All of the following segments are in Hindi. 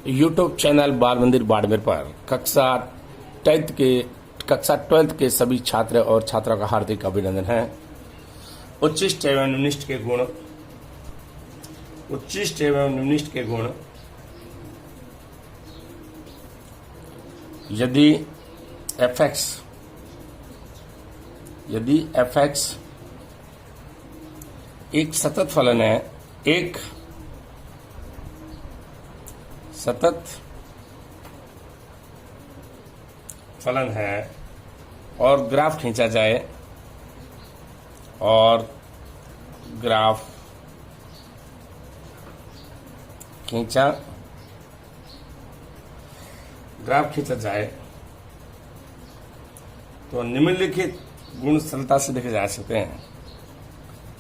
यूट्यूब चैनल बाल मंदिर बाड़मेर पर कक्षा 12th के सभी छात्र और छात्रों का हार्दिक अभिनंदन है। उच्चिष्ट एवं निम्निष्ट के गुण यदि fx एक सतत फलन है, एक सतत फलन है और ग्राफ खींचा जाए और ग्राफ खींचा जाए तो निम्नलिखित गुण सरलता से देखे जा सकते हैं।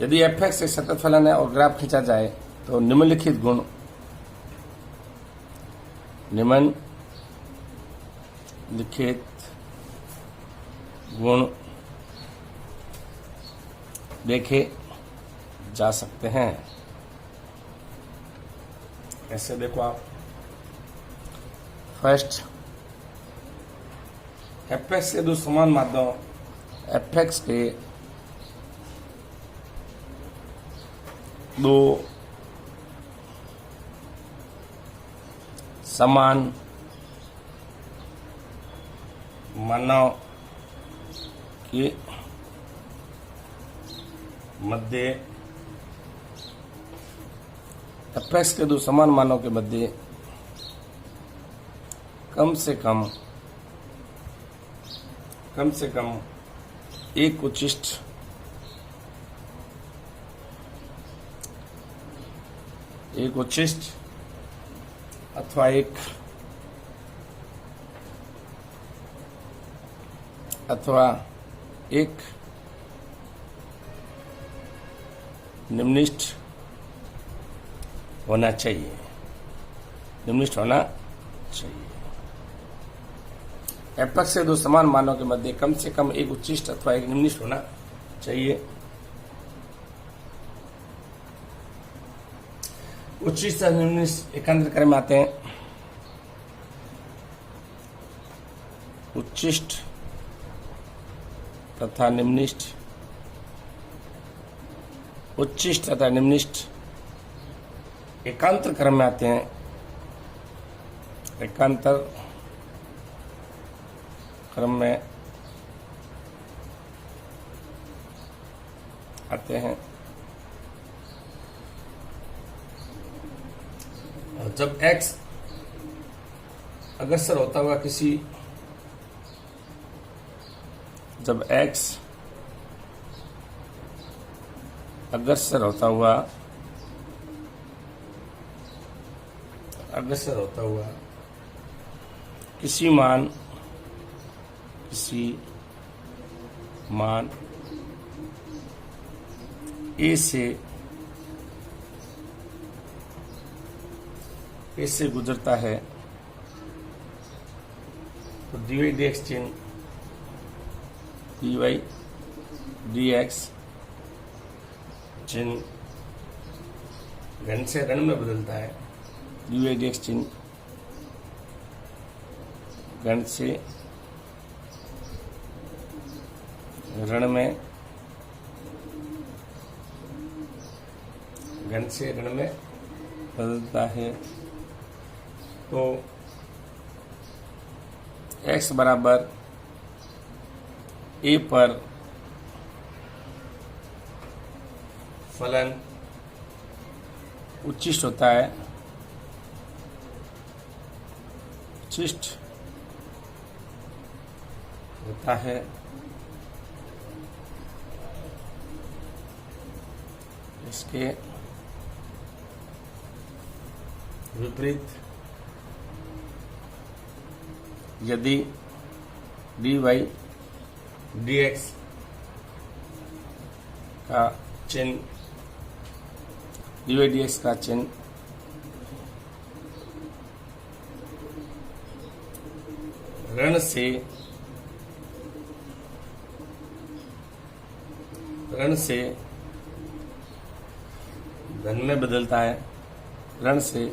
यदि fx एक सतत फलन है और ग्राफ खींचा जाए तो निम्नलिखित गुण देखे जा सकते हैं। ऐसे देखो आप, फर्स्ट fx के दो समान माध्यम fx के दो समान मानों के मध्य fx के दो समान मानों के मध्य कम से कम एक उच्चिष्ट अथवा एक निम्निष्ट होना चाहिए। fx से दो समान मानों के मध्य कम से कम एक उच्चिष्ट अथवा एक निम्निष्ट होना चाहिए। उच्चिष्ट और निम्निष्ट एकांतर क्रम में आते हैं। उच्चिष्ट तथा निम्निष्ट एकांतर क्रम में आते हैं। एकांतर क्रम में आते हैं जब x अग्रसर होता हुआ किसी मान ए से गुजरता है तो dy dx चिन्ह घन से ऋण में बदलता है। dy dx चिन्ह घन से ऋण में बदलता है। तो x बराबर a पर फलन उच्चिष्ट होता है। इसके विपरीत यदि dy dx का चिन्ह ऋण से धन में बदलता है। ऋण से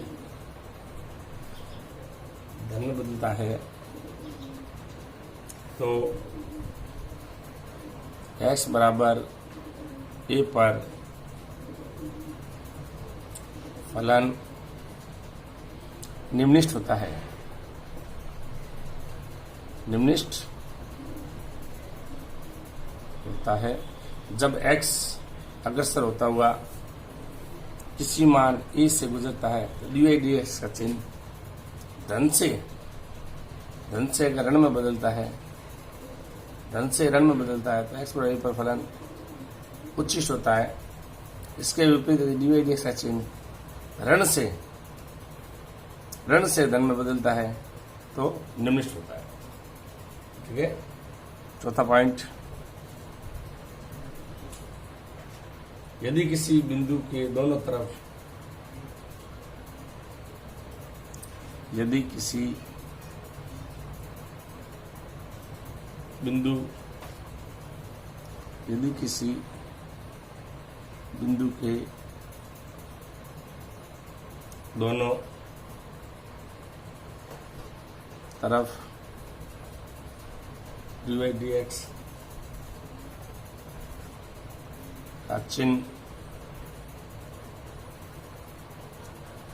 बदलता है तो x बराबर a पर फलन निम्नलिखित होता है। निम्नलिखित होता है जब x अग्रसर होता हुआ किसी मान a से गुजरता है तो dy dx का चिन्ह धन से अगर ऋण में बदलता है, धन से ऋण में बदलता है तो x बराबर a पर फलन उच्चिष्ट होता है। इसके विपरीत यदि dy dx का चिन्ह ऋण से धन में बदलता है तो निम्नलिखित होता है। ठीक है। चौथा पॉइंट, यदि किसी बिंदु के दोनों तरफ यदि किसी बिंदु के दोनों तरफ dy dx का चिन्ह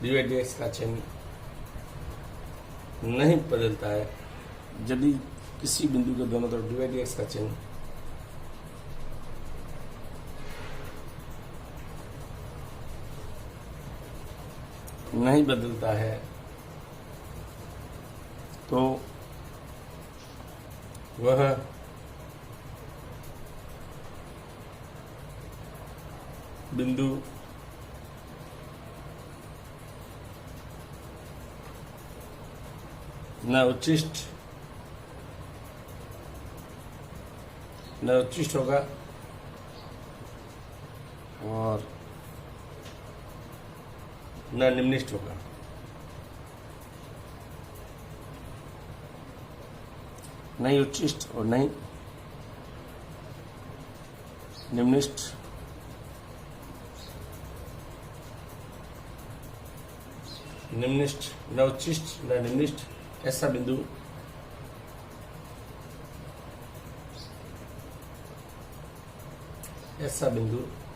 dy dx का चिन्ह नहीं बदलता है, यदि किसी बिंदु के दोनों तरफ dy dx का चिन्ह नहीं बदलता है तो वह बिंदु न उच्चिष्ट होगा और न निम्नलिखित होगा। नहीं उच्चिष्ट और नहीं निम्नलिखित न उच्चिष्ट न निम्नलिखित ऐसा बिंदु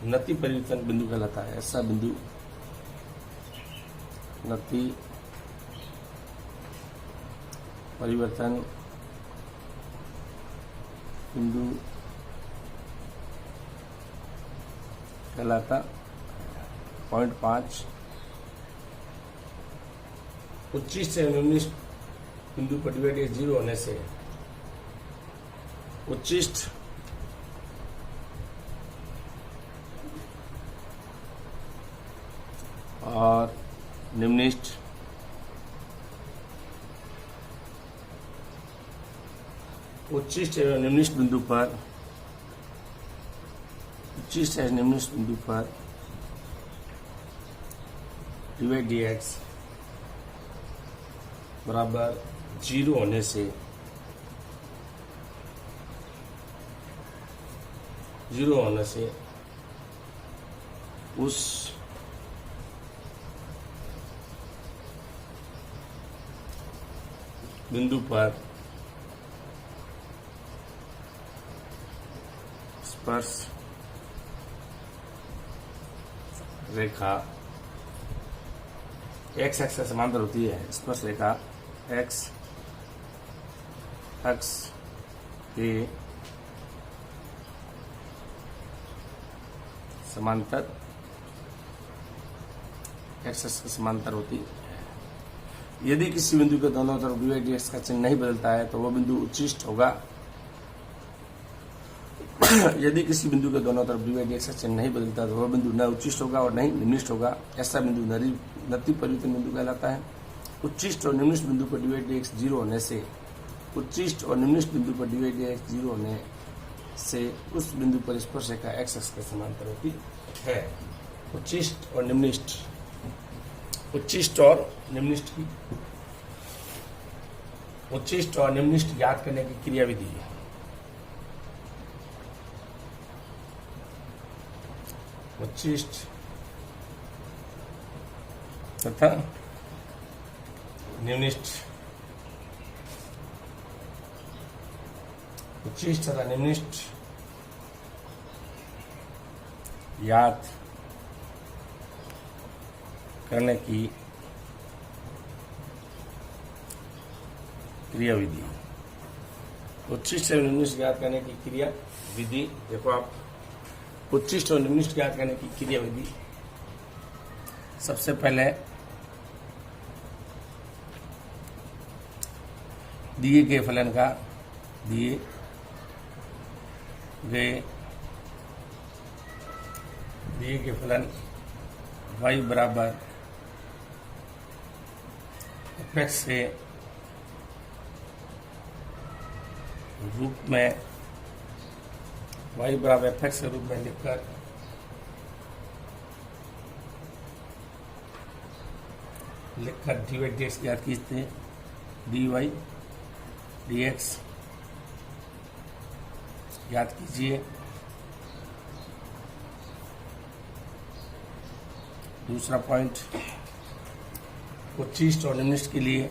नति परिवर्तन बिंदु कहलाता है। ऐसा बिंदु नति परिवर्तन बिंदु कहलाता। पॉइंट 5, उच्चिष्ट से निम्नलिखित बिंदु पर dy dx 0 होने से उच्चिष्ट और निम्नलिखित उच्चिष्ट एवं निम्नलिखित बिंदु पर dy dx बराबर 0 होने से उस बिंदु पर स्पर्श रेखा x अक्ष से समांतर होती है। स्पर्श रेखा x अक्ष के समांतर x अक्ष के समांतर होती है। यदि किसी बिंदु के दोनों तरफ dy dx का चिन्ह नहीं बदलता है तो वह बिंदु उच्चिष्ट होगा। यदि किसी बिंदु के दोनों तरफ dy dx का चिन्ह नहीं बदलता तो वह बिंदु न उच्चिष्ट होगा और नहीं निम्नलिखित होगा। ऐसा बिंदु नति परिवर्तन बिंदु कहलाता है। उच्चिष्ट और निम्नलिखित बिंदु पर dy dx 0 होने से उस बिंदु पर स्पर्श रेखा x अक्ष के समांतर होती है। उच्चिष्ट और निम्नलिखित ज्ञात करने की क्रियाविधि है। उच्चिष्ट तथा निम्नलिखित उच्चिष्ट तथा निम्निष्ट याद करने की क्रिया विधि। उच्चिष्ट और निम्निष्ट ज्ञात करने की क्रिया विधि। देखो आप, उच्चिष्ट और निम्निष्ट ज्ञात करने की क्रिया विधि। सबसे पहले दिए गए फलन का दिए गए फलन y बराबर fx से रूप में y बराबर fx के रूप में लिखकर dy dx ज्ञात कीजिए हैं। dy dx याद कीजिए। दूसरा पॉइंट, उच्चिष्ट और निम्निष्ट के लिए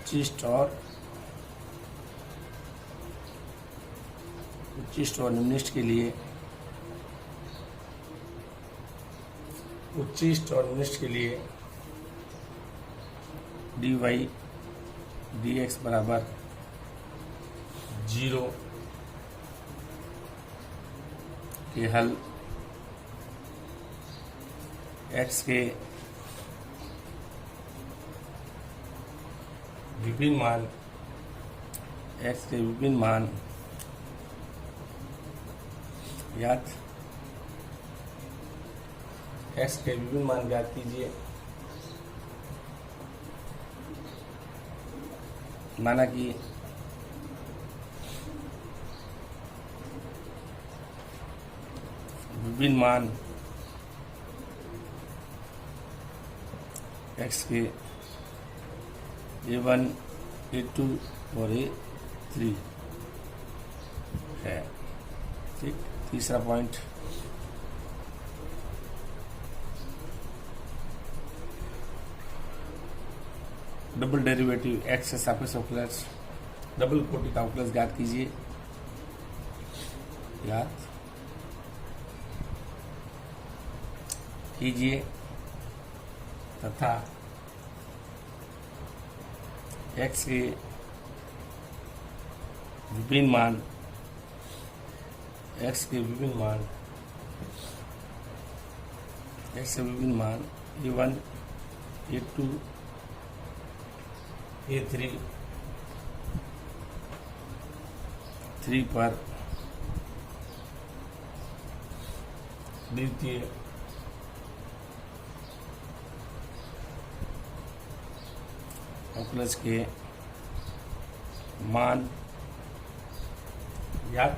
उच्चिष्ट और निम्निष्ट के लिए उच्चिष्ट और निम्निष्ट के लिए dy dx बराबर 0 के हल x के विभिन्न मान याद x के विभिन्न मान ज्ञात कीजिए। माना कि विभिन्न मान x के a1 a2 और a3 है। ठीक। तीसरा पॉइंट, डबल डेरिवेटिव x के सापेक्ष अवकलज डबल कोटि का अवकलज ज्ञात कीजिए। याद कीजिए तथा x के विभिन्न मान a1 a2 a3 पर द्वितीय अवकलज के मान याद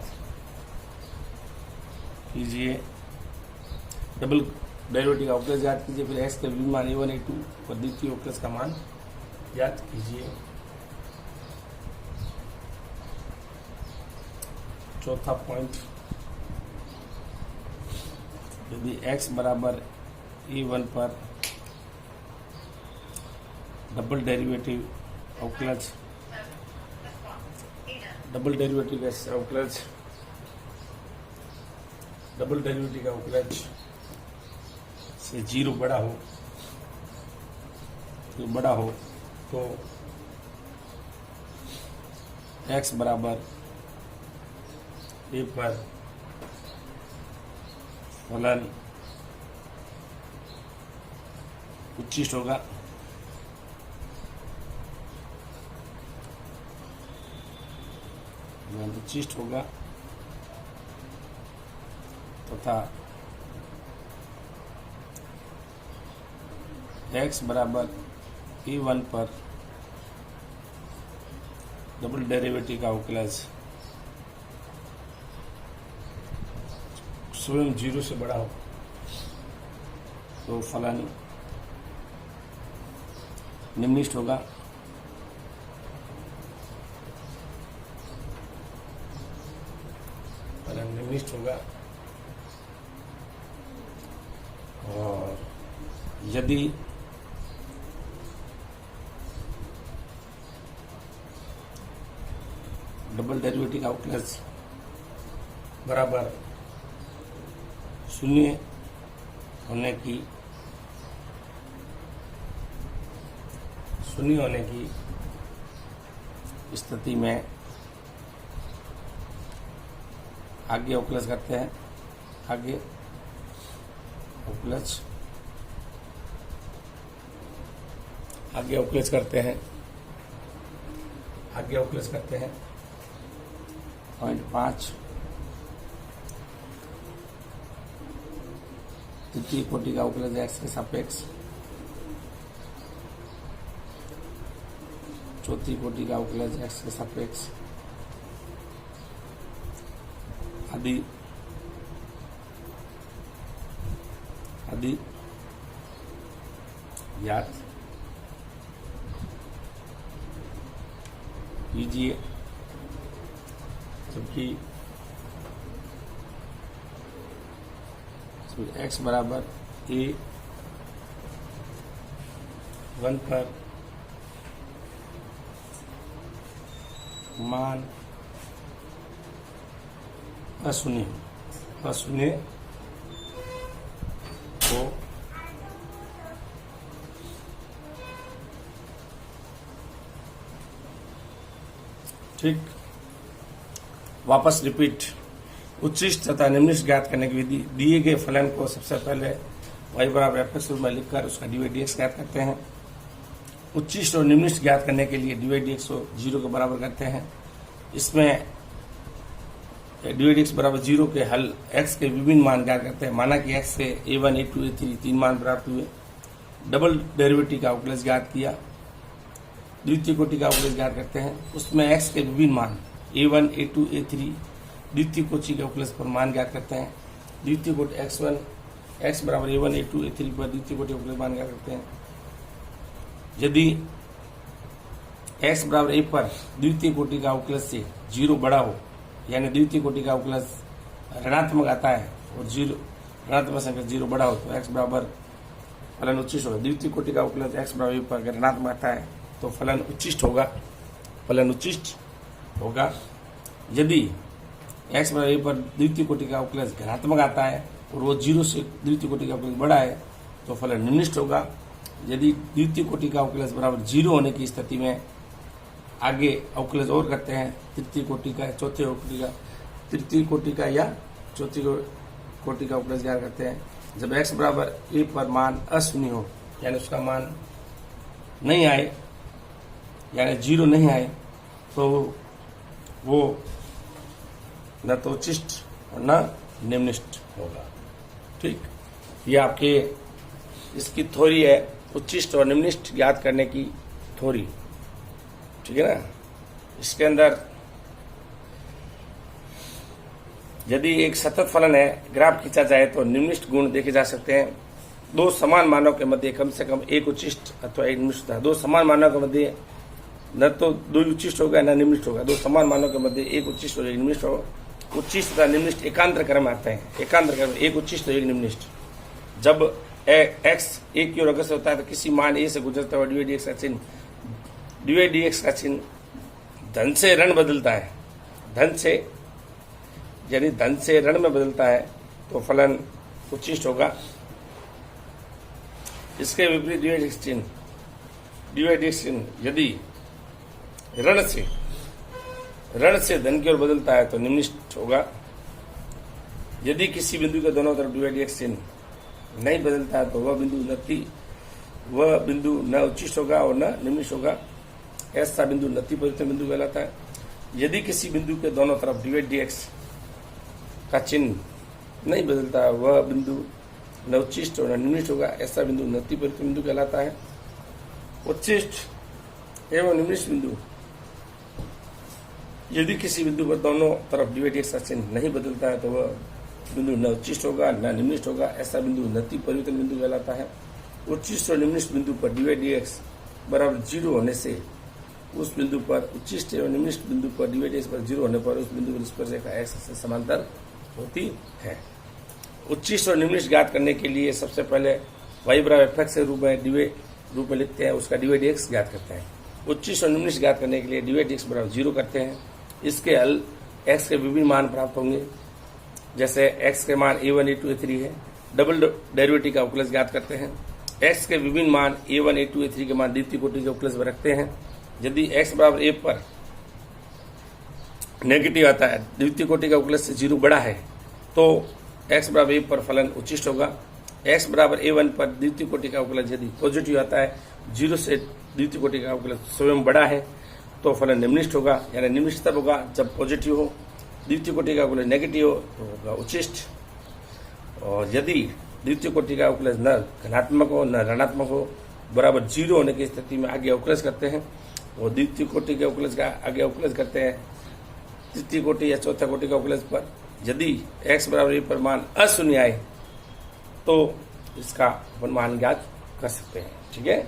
कीजिए। डबल डेरिवेटिव का अवकलज याद कीजिए। फिर x के विभिन्न मान a1 a2 और द्वितीय अवकलज का मान याद कीजिए। चौथा पॉइंट, यदि x बराबर a1 पर डबल डेरिवेटिव का अवकलज से 0 बड़ा हो तो x बराबर a पर फलन उच्चिष्ट होगा। तथा x बराबर a1 पर डबल डेरिवेटिव का अवकलज स्वयं 0 से बड़ा हो तो फलन निम्निष्ट होगा। और यदि डबल डेरिवेटिव का अवकलज बराबर शून्य होने की स्थिति में आगे अवकलज करते हैं। आगे अवकलज करते हैं 0.5 तृतीय कोटि का अवकलज एक्स के सापेक्ष, चौथी कोटि का अवकलज एक्स के सापेक्ष आदि ज्ञात कीजिए, जबकि x बराबर a1 पर मान अशून्य हो ठीक। वापस रिपीट। उच्चिष्ट तथा निम्निष्ट ज्ञात करने की विधि। दिए गए फलन को सबसे पहले y बराबर f रूप में लिखकर उसका dy dx ज्ञात करते हैं। उच्चिष्ट और निम्निष्ट ज्ञात करने के लिए dy dx को 0 के बराबर करते हैं। इसमें dy dx बराबर 0 के हल x के विभिन्न मान ज्ञात करते हैं। माना कि x से a1 a2 a3 तीन मान प्राप्त हुए। डबल डेरिवेटिव का अवकलज ज्ञात किया। द्वितीय कोटि का अवकलज ज्ञात करते हैं। उसमें x के विभिन्न मान a1 a2 a3 द्वितीय कोटि के अवकलज पर मान ज्ञात करते हैं। द्वितीय कोटि x बराबर a1 a2 a3 पर द्वितीय कोटि अवकलज मान ज्ञात करते हैं। यदि x बराबर a पर द्वितीय कोटि का अवकलज से 0 बड़ा हो, यानी द्वितीय कोटि का अवकलज ऋणात्मक आता है और ऋणात्मक संख्या 0 बड़ा हो तो x बराबर फलन उच्चिष्ट होगा। द्वितीय कोटि का अवकलज x बराबर a पर अगर ऋणात्मक आता है तो फलन उच्चिष्ट होगा। यदि x बराबर a पर द्वितीय कोटि का अवकलज धनात्मक आता है और वो 0 से द्वितीय कोटि का अवकलज बड़ा है तो फलन निम्निष्ट होगा। यदि द्वितीय कोटि का अवकलज बराबर 0 होने की स्थिति में आगे अवकलज और करते हैं, तृतीय कोटि का, चौथे कोटि का, तृतीय कोटि का या चौथी कोटि का अवकलज ज्ञात करते हैं। जब x बराबर a पर मान अशून्य हो, यानी उसका मान नहीं आए, यानी 0 नहीं आए, तो वो न तो उच्चिष्ट और न निम्निष्ट होगा। ठीक, ये आपके इसकी थ्योरी है, उच्चिष्ट और निम्निष्ट ज्ञात करने की थ्योरी। ठीक है ना। इसके अंदर यदि एक सतत फलन है, ग्राफ खींचा जाए तो निम्निष्ट गुण देखे जा सकते हैं। दो समान मानों के मध्य कम से कम एक उच्चिष्ट अथवा एक निम्निष्ट। दो समान मानों के मध्य न तो दो उच्चिष्ट होगा न निम्निष्ट होगा। दो समान मानों के मध्य एक उच्चिष्ट और एक निम्निष्ट होगा। उच्चिष्ट तथा निम्निष्ट एकांतर क्रम आते हैं। एकांतर क्रम, एक उच्चिष्ट और एक निम्निष्ट। जब x एक की ओर अग्रसर होता है तो किसी मान a से गुजरता हुआ dy dx का चिन्ह धन से ऋण बदलता है। धन से, यानी धन से ऋण में बदलता है तो फलन उच्चिष्ट होगा। इसके विपरीत dy dx चिन्ह यदि ऋण से धन की ओर बदलता है तो निम्निष्ट होगा। यदि किसी बिंदु के दोनों तरफ dy dx चिन्ह नहीं बदलता है तो वह बिंदु न उच्चिष्ट होगा और न निम्निष्ट होगा। ऐसा बिंदु नति परिवर्तन बिंदु कहलाता है। यदि किसी बिंदु के दोनों तरफ dy dx का चिन्ह नहीं बदलता है, वह बिंदु न उच्चिष्ट और न निम्निष्ट होगा। ऐसा बिंदु नति परिवर्तन बिंदु कहलाता है। उच्चिष्ट एवं निम्निष्ट बिंदु, यदि किसी बिंदु पर दोनों तरफ dy dx का चिन्ह नहीं बदलता है तो वह बिंदु न उच्चिष्ट होगा न निम्निष्ट होगा। ऐसा बिंदु नति परिवर्तन बिंदु कहलाता है। उच्चिष्ट और निम्निष्ट बिंदु पर dy dx बराबर 0 होने से उस बिंदु पर, उच्चिष्ट एवं निम्निष्ट बिंदु पर dy dx पर 0 होने पर उस बिंदु पर स्पर्शरेखा x से समांतर होती है। उच्चिष्ट और निम्निष्ट ज्ञात करने के लिए सबसे पहले y बराबर fx के रूप में लिखते हैं, उसका dy dx ज्ञात करते हैं। उच्चिष्ट और निम्निष्ट ज्ञात करने के लिए dy dx बराबर 0 करते हैं इसके हल x के विभिन्न मान प्राप्त होंगे। जैसे x के मान a1 a2 a3 है, डबल डेरिवेटिव का अवकलज ज्ञात करते हैं। x के विभिन्न मान a1 a2 a3 के मान द्वितीय कोटि के अवकलज में रखते हैं। यदि x बराबर a पर नेगेटिव आता है, द्वितीय कोटि का अवकलज से 0 बड़ा है, तो x बराबर a पर फलन उचिष्ट होगा। x बराबर a1 पर द्वितीय कोटि का अवकलज यदि पॉजिटिव आता है, 0 से द्वितीय कोटि का अवकलज स्वयं बड़ा है, तो फलन निम्नलिखित होगा। यानी निम्नलिखित तब होगा जब पॉजिटिव हो, द्वितीय कोटि का अवकलज नेगेटिव हो तो होगा उचिष्ट। और यदि द्वितीय कोटि का अवकलज न धनात्मक हो न ऋणात्मक हो, बराबर 0 होने की स्थिति में आगे अवकलज करते हैं। और द्वितीय कोटि के अवकलज का आगे अवकलज करते हैं तृतीय कोटि या चौथा कोटि का अवकलज पर। यदि x बराबर a पर मान अशून्य आए तो इसका अपन मान ज्ञात कर सकते हैं। ठीक है।